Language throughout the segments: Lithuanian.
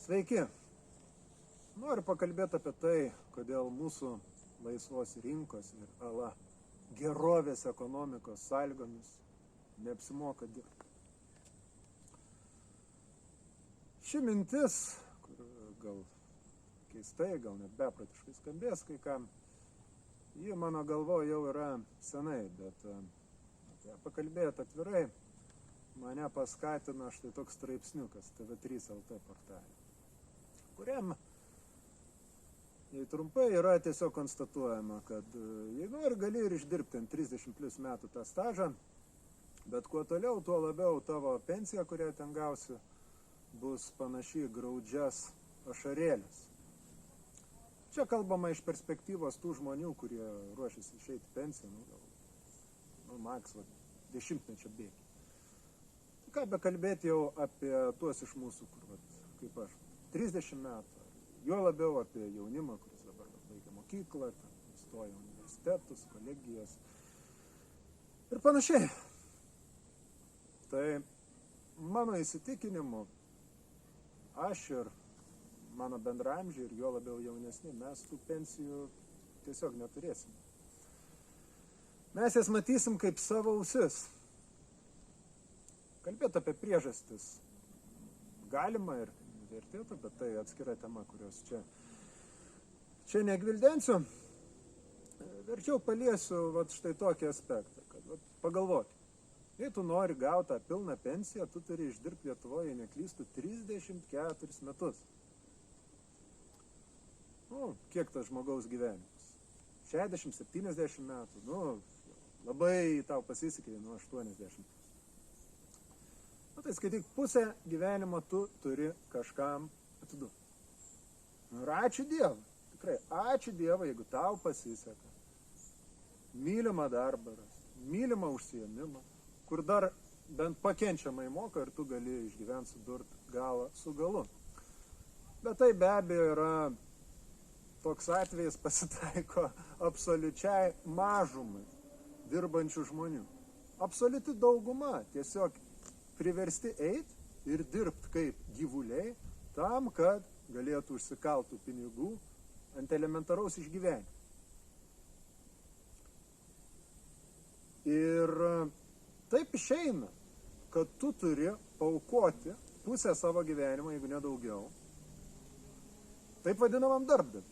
Sveiki! Noriu pakalbėti apie tai, kodėl mūsų laisvos rinkos ir gerovės ekonomikos sąlygomis neapsimoka dirbti. Ši mintis, kur gal keistai, gal net beprotiškai skambės kai kam, ji mano galvoje jau yra senai, bet apie ją pakalbėti atvirai mane paskatino štai toks straipsniukas TV3 LT portale, kuriam, jei trumpai, yra tiesiog konstatuojama, kad jei nori, gali ir išdirbti 30 plus metų tą stažą, bet kuo toliau, tuo labiau tavo pensija, kurią ten gausi, bus panaši į graudžias ašarėlės. Čia kalbama iš perspektyvos tų žmonių, kurie ruošiasi išeiti pensiją, maks 10-mečio bėgį. Ką be kalbėti jau apie tuos iš mūsų, kur, kaip aš, 30 metų, jo labiau apie jaunimą, kuris dabar baigia mokyklą, stoja universitetus, kolegijas ir panašiai. Tai mano įsitikinimu, aš ir mano bendraamžiai ir jo labiau jaunesni, mes tų pensijų tiesiog neturėsim. Mes jas matysim kaip savo ausis. Kalbėti apie priežastis galima ir vertėtų, bet tai atskira tema, kurios čia negvildensiu. Verčiau paliesiu štai tokį aspektą, kad pagalvoti. Jei tu nori gauti tą pilną pensiją, tu turi išdirbti Lietuvoje, jei neklystų, 34 metus. Kiek tas žmogaus gyvenimas? 60-70 metų. Labai tau pasisekė nuo 80. Tai skaityk, pusę gyvenimo tu turi kažkam atiduoti. Ir ačiū Dievui, tikrai, ačiū Dievui, jeigu tau pasiseka. Mylimą darbą, mylimą užsiėmimą, kur dar bent pakenčiamai moka ir tu gali išgyventi sudurti galą su galu. Bet tai be abejo yra toks atvejis pasitaiko absoliučiai mažumai dirbančių žmonių. Absoliuti dauguma tiesiog priversti eiti ir dirbti kaip gyvuliai tam, kad galėtų užsikaltų pinigų ant elementaraus išgyvenimo. Ir taip išeina, kad tu turi paaukoti pusę savo gyvenimo, jeigu nedaugiau, taip vadinamam darbdaviui.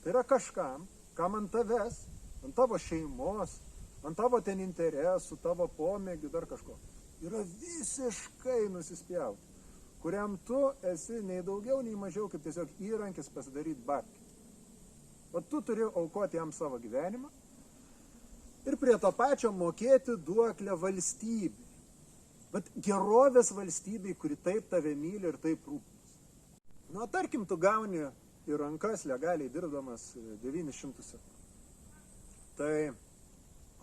Tai yra kažkam, kam ant tavęs, ant tavo šeimos, ant tavo ten interesų, tavo pomėgių, dar kažko, yra visiškai nusispjauti, kuriam tu esi nei daugiau, nei mažiau, kaip tiesiog įrankis pasidaryti babkį. O tu turi aukoti jam savo gyvenimą ir prie to pačio mokėti duoklę valstybei. Bet gerovės valstybei, kuri taip tave myli ir taip rūpinasi. Tarkim, tu gauni į rankas legaliai dirbdamas 900 eurų. Tai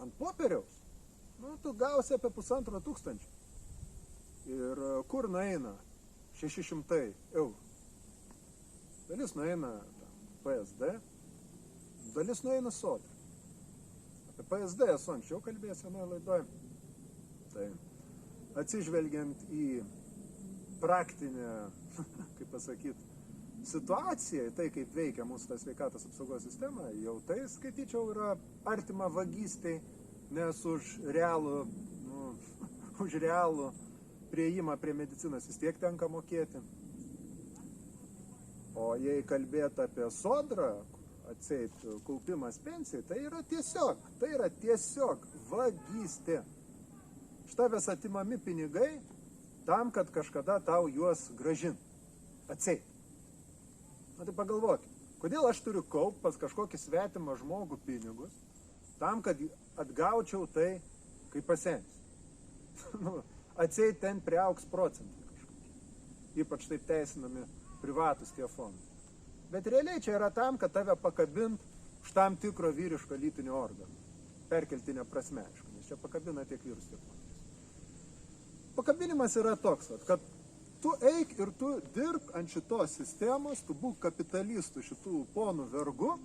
ant popieriaus tu gausi apie 1500. Ir kur nueina 600 eurų? Dalis nueina PSD, dalis nueina Sodrai. Apie PSD esu anksčiau kalbėjęs vienoje laidoje. Tai atsižvelgiant į praktinę, kaip pasakyti, situaciją, tai kaip veikia mūsų ta sveikatos apsaugos sistema, jau tai, skaityčiau, yra artima vagystei, nes už realų prieimą prie medicinos vis tiek tenka mokėti. O jei kalbėti apie Sodrą, atseit kaupimas pensijai, tai yra tiesiog vagystė. Iš tavęs atimami pinigai tam, kad kažkada tau juos grąžint. Atseit. Tai pagalvokit, kodėl aš turiu kaupti pas kažkokį svetimą žmogų pinigus, tam, kad atgaučiau tai, kai pasensiu. Atseit ten priaugs procentai kažkokie. Ypač taip teisinami privatus tie fondai. Bet realiai čia yra tam, kad tave pakabint už tam tikro vyriško lytinio organo. Perkeltinė prasme, nes čia pakabina tiek vyrus, tiek moteris. Pakabinimas yra toks, kad tu eik ir tu dirbk ant šitos sistemos, tu būk kapitalistų šitų ponų vergu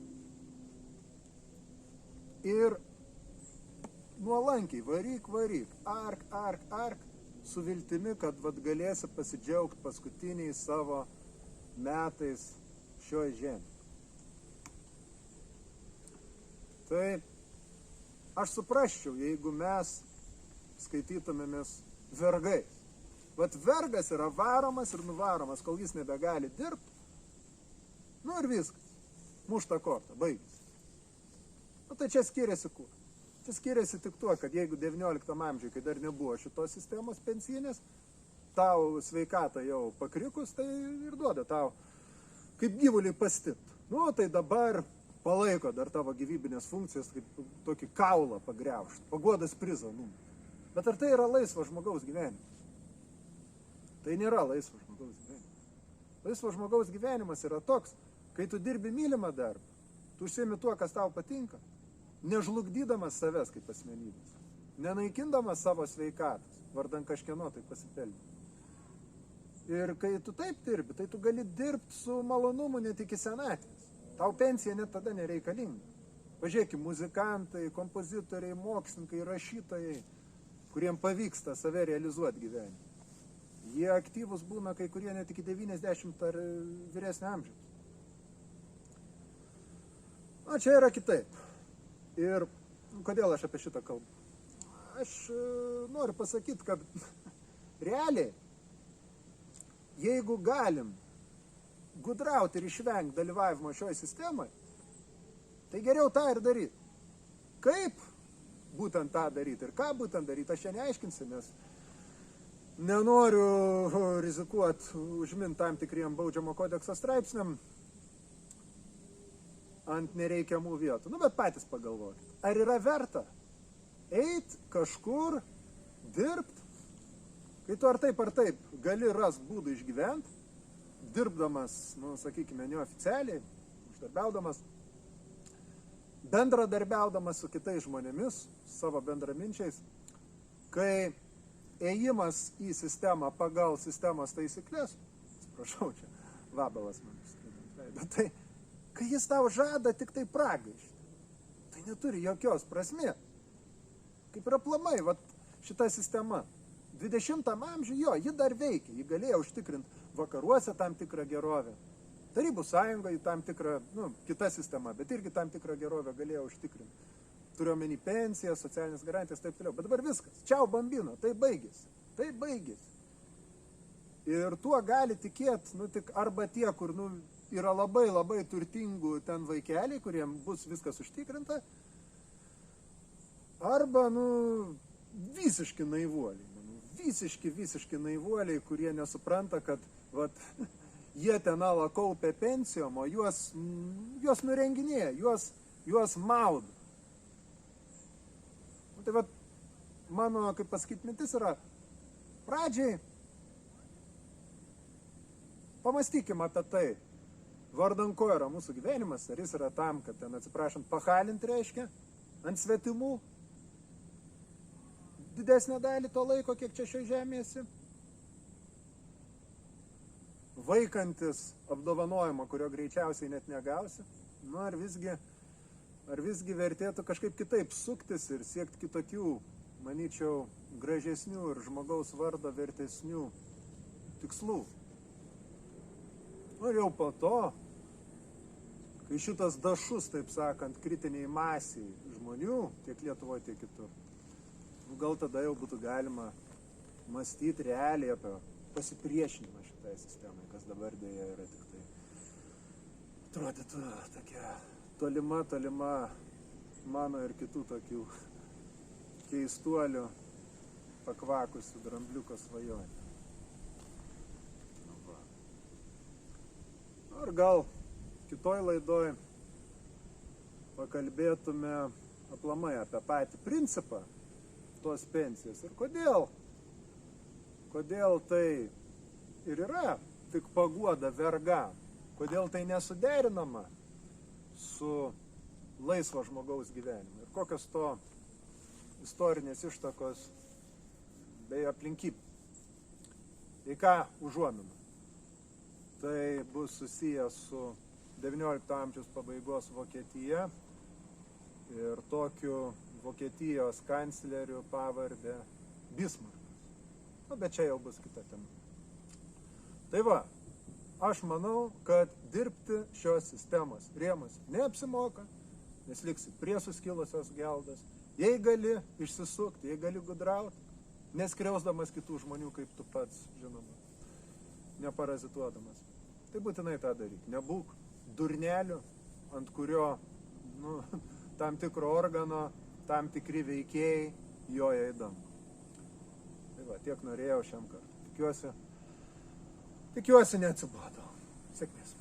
ir nuolankiai varyk, ark, su viltimi, kad galėsi pasidžiaugti paskutiniai savo metais šioje žemėje. Tai aš suprasčiau, jeigu mes skaitytumėmės vergais. Vat vergas yra varomas ir nuvaromas, kol jis nebegali dirbti. Nu ir viskas. Mušta korta, baigis. Nu tai čia skiriasi kur? Čia skiriasi tik tuo, kad jeigu 19 amžiuje, kai dar nebuvo šitos sistemos pensinės, tau sveikata jau pakrikus, tai ir duoda tau kaip gyvuliai pastipt. Nu tai dabar palaiko dar tavo gyvybinės funkcijas, kaip tokį kaulą pagriaužt, paguodas prizą. Nu. Bet ar tai yra laisvo žmogaus gyvenimas? Tai nėra laisvo žmogaus gyvenimas. Laisvo žmogaus gyvenimas yra toks, kai tu dirbi mylimą darbą, tu užsiemi tuo, kas tau patinka, nežlugdydamas savęs kaip asmenybės, nenaikindamas savo sveikatos, vardan kažkieno tai pasipelnyti. Ir kai tu taip dirbi, tai tu gali dirbti su malonumu net iki senatvės. Tau pensija net tada nereikalinga. Pažiūrėkime, muzikantai, kompozitoriai, mokslininkai, rašytojai, kuriem pavyksta save realizuoti gyvenime. Jie aktyvus būna kai kurie net iki 90 ar vyresnio amžiaus. O čia yra kitaip. Ir kodėl aš apie šitą kalbu? Aš noriu pasakyti, kad realiai, jeigu galim gudrauti ir išvengti dalyvavimo šioje sistemoje, tai geriau tą ir daryti. Kaip būtent tą daryti ir ką būtent daryti, aš čia neaiškinsiu, nes nenoriu rizikuoti užminti tam tikriem baudžiamo kodekso straipsniam ant nereikiamų vietų. Nu, bet patys pagalvokit. Ar yra verta eit kažkur, dirbt, kai tu ar taip gali rast būdų išgyventi, dirbdamas, nu, sakykime, neoficialiai, uždarbiaudamas, bendradarbiaudamas su kitais žmonėmis, savo bendraminčiais, kai ėjimas į sistemą pagal sistemos taisyklės, atsiprašau, čia vabalas man išskridant, tai kai jis tau žada tik tai pragaištį, tai neturi jokios prasmės. Kaip ir aplamai, vat, šita sistema, 20 amžiuje, jo, ji dar veikia, ji galėjo užtikrinti vakaruose tam tikrą gerovę, Tarybų sąjungoje tam tikrą, nu, kita sistema, bet irgi tam tikrą gerovę galėjo užtikrinti. Turiu omeny pensiją, socialinės garantijas, taip toliau. Bet dabar viskas. Čiau bambino, tai baigėsi. Tai baigėsi. Ir tuo gali tikėti, nu, tik arba tie, kur, nu, yra labai turtingų ten vaikeliai, kuriem bus viskas užtikrinta, arba, nu, visiški naivuoliai. Visiški naivuoliai, kurie nesupranta, kad, vat, jie ten alą kaupia pensijom, o juos nurenginėja, juos maudo. Tai vat, mano, kaip pasakyti, mintis yra, pradžiai pamąstykime apie tai, vardan ko yra mūsų gyvenimas, ar jis yra tam, kad ten, atsiprašant, pahalinti reiškia, ant svetimų, didesnę dalį to laiko, kiek čia šio žemėsi, vaikantis apdovanojimą, kurio greičiausiai net negausi, nu ar visgi vertėtų kažkaip kitaip suktis ir siekti kitokių, manyčiau, gražesnių ir žmogaus vardo vertesnių tikslų. Nu ir jau po to, kai šitas dašus, taip sakant, kritiniai masiai žmonių, tiek Lietuvoje, tiek kitur, gal tada jau būtų galima mąstyti realiai apie pasipriešinimą šitai sistemai, kas dabar dėja yra tik tai, atrodytų tokia tolima mano ir kitų tokių keistuolių pakvakusių drambliuko svajonė. Ar gal kitoj laidoj pakalbėtume aplamai apie patį principą tos pensijos ir kodėl tai ir yra tik paguoda vergam, kodėl tai nesuderinama su laisvo žmogaus gyvenimu ir kokios to istorinės ištakos bei aplinkybės. Tai ką užuomina? Tai bus susijęs su 19 amžiaus pabaigos Vokietija ir tokiu Vokietijos kancleriu pavardę Bismarckas. Nu, bet čia jau bus kita tema. Tai va, aš manau, kad dirbti šios sistemos rėmas neapsimoka, nes liksi prie suskilusios geldas. Jei gali išsisukti, jei gali gudrauti, neskriausdamas kitų žmonių, kaip tu pats, žinoma, neparazituodamas. Tai būtinai tą daryk. Nebūk durneliu, ant kurio tam tikro organo, tam tikri veikėjai joja į dangų. Tai va, tiek norėjau šiam kartui. Tikiuosi neatsibodau. Sėkmės.